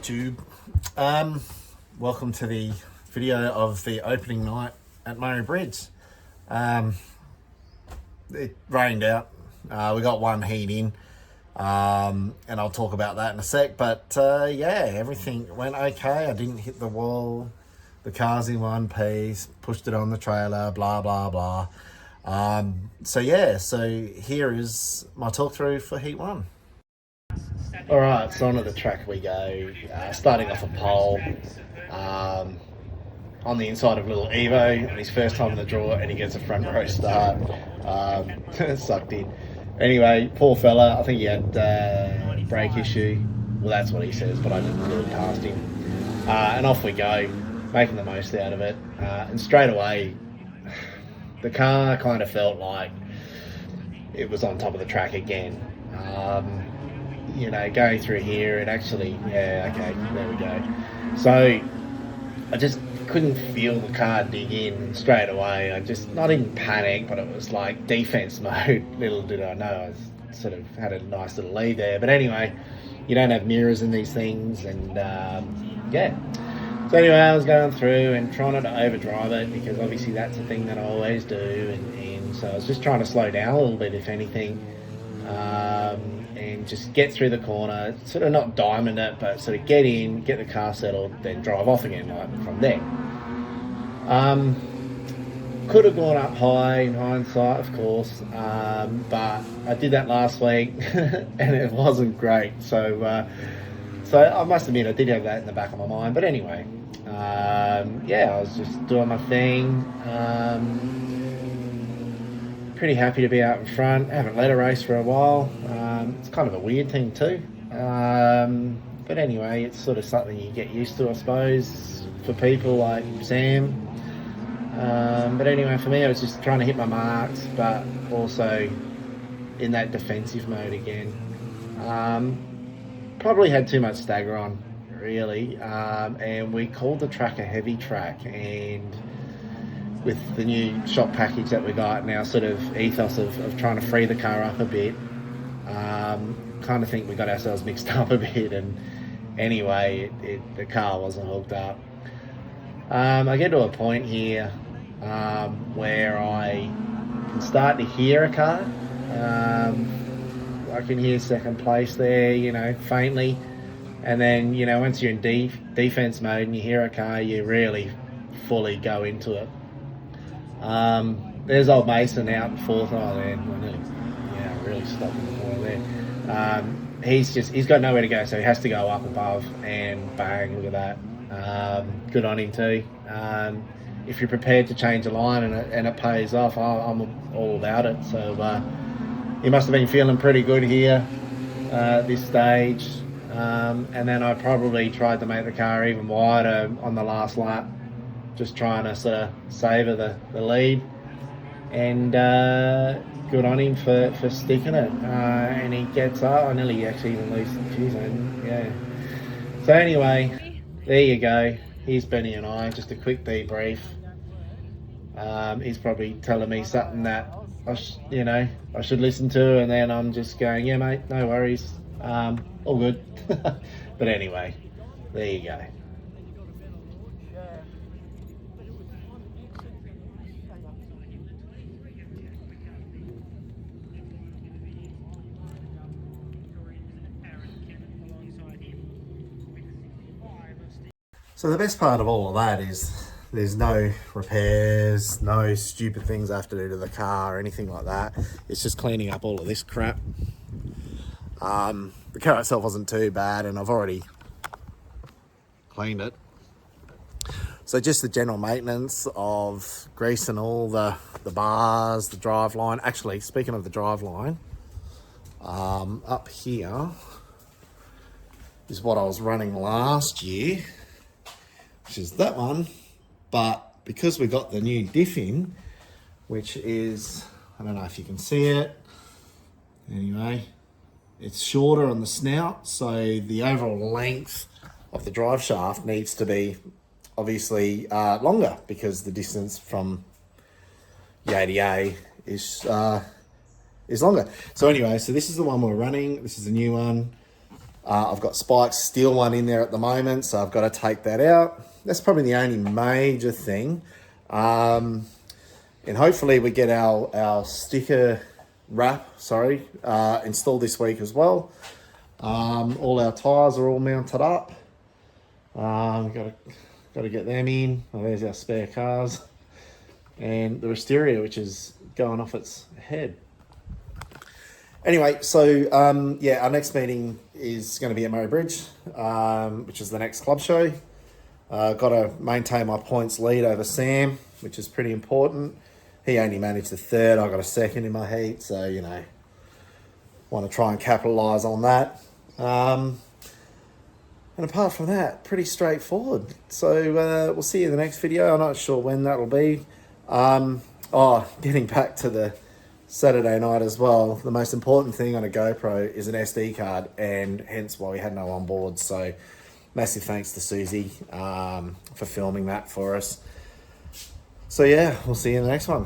YouTube. Welcome to the video of the opening night at Murray Bridge. It rained out. We got one heat in, and I'll talk about that in a sec. But yeah, everything went okay. I didn't hit the wall. The car's in one piece. Pushed it on the trailer. Blah blah blah. So yeah, so here is my talk through for heat one. All right, so onto the track we go. Starting off a pole on the inside of little Evo, and his first time in the draw, and he gets a front row start. Sucked in. Anyway, poor fella. I think he had brake issue. Well, that's what he says, but I didn't do it past him. And off we go, making the most out of it. And straight away, the car kind of felt like it was on top of the track again. You know, going through here, it actually, yeah, okay, there we go. So I just couldn't feel the car dig in straight away. I just, not in panic, but it was like defense mode. Little did I know, I sort of had a nice little lead there. But anyway, you don't have mirrors in these things, and yeah. So anyway, I was going through and trying not to overdrive it, because obviously that's a thing that I always do, and so I was just trying to slow down a little bit, if anything. And just get through the corner, sort of not diamond it, but sort of get in, get the car settled, then drive off again, like from there. Could have gone up high in hindsight, of course, but I did that last week and it wasn't great. So I must admit I did have that in the back of my mind. But anyway, yeah, I was just doing my thing. Pretty happy to be out in front. I haven't led a race for a while. It's kind of a weird thing too. But anyway, it's sort of something you get used to, I suppose, for people like Sam. But anyway, for me, I was just trying to hit my marks, but also in that defensive mode again. Probably had too much stagger on, really. And we called the track a heavy track, and with the new shop package that we got now, sort of ethos of trying to free the car up a bit, kind of think we got ourselves mixed up a bit, and anyway, the car wasn't hooked up. I get to a point here where I can start to hear a car. I can hear second place there, you know, faintly, and then, you know, once you're in defense mode and you hear a car, you really fully go into it. There's old Mason out in fourth. Oh man, yeah, really stopped in the corner there. He's got nowhere to go, so he has to go up above, and bang, look at that. Good on him too. If you're prepared to change a line and it pays off, I'm all about it. So he must have been feeling pretty good here at this stage. And then I probably tried to make the car even wider on the last lap, just trying to sort of savour the lead, and good on him for sticking it. And he gets up. I nearly actually even lose the fuse, yeah. So anyway, there you go. Here's Benny and I, just a quick debrief. He's probably telling me something that I should listen to, and then I'm just going, yeah mate, no worries, all good. But anyway, there you go. So the best part of all of that is there's no repairs, no stupid things I have to do to the car or anything like that. It's just cleaning up all of this crap. The car itself wasn't too bad, and I've already cleaned it. So just the general maintenance of greasing all the bars, the drive line. Actually, speaking of the drive line, up here is what I was running last year, which is that one, but because we got the new diff in, which is, I don't know if you can see it, anyway, it's shorter on the snout, so the overall length of the drive shaft needs to be obviously longer, because the distance from yay to yay is longer. So anyway, so this is the one we're running. This is the new one. I've got Spike's steel one in there at the moment, so I've got to take that out. That's probably the only major thing. And hopefully we get our sticker wrap, installed this week as well. All our tyres are all mounted up. Got to get them in. Oh, there's our spare cars. And the wisteria, which is going off its head. Anyway, so our next meeting is going to be at Murray Bridge, which is the next club show. Got to maintain my points lead over Sam, which is pretty important. He only managed the third. I got a second in my heat, so want to try and capitalise on that. And apart from that, pretty straightforward. So we'll see you in the next video. I'm not sure when that will be. Getting back to the Saturday night as well, the most important thing on a GoPro is an SD card, and hence why we had no on board. So massive thanks to Susie for filming that for us. So yeah, we'll see you in the next one.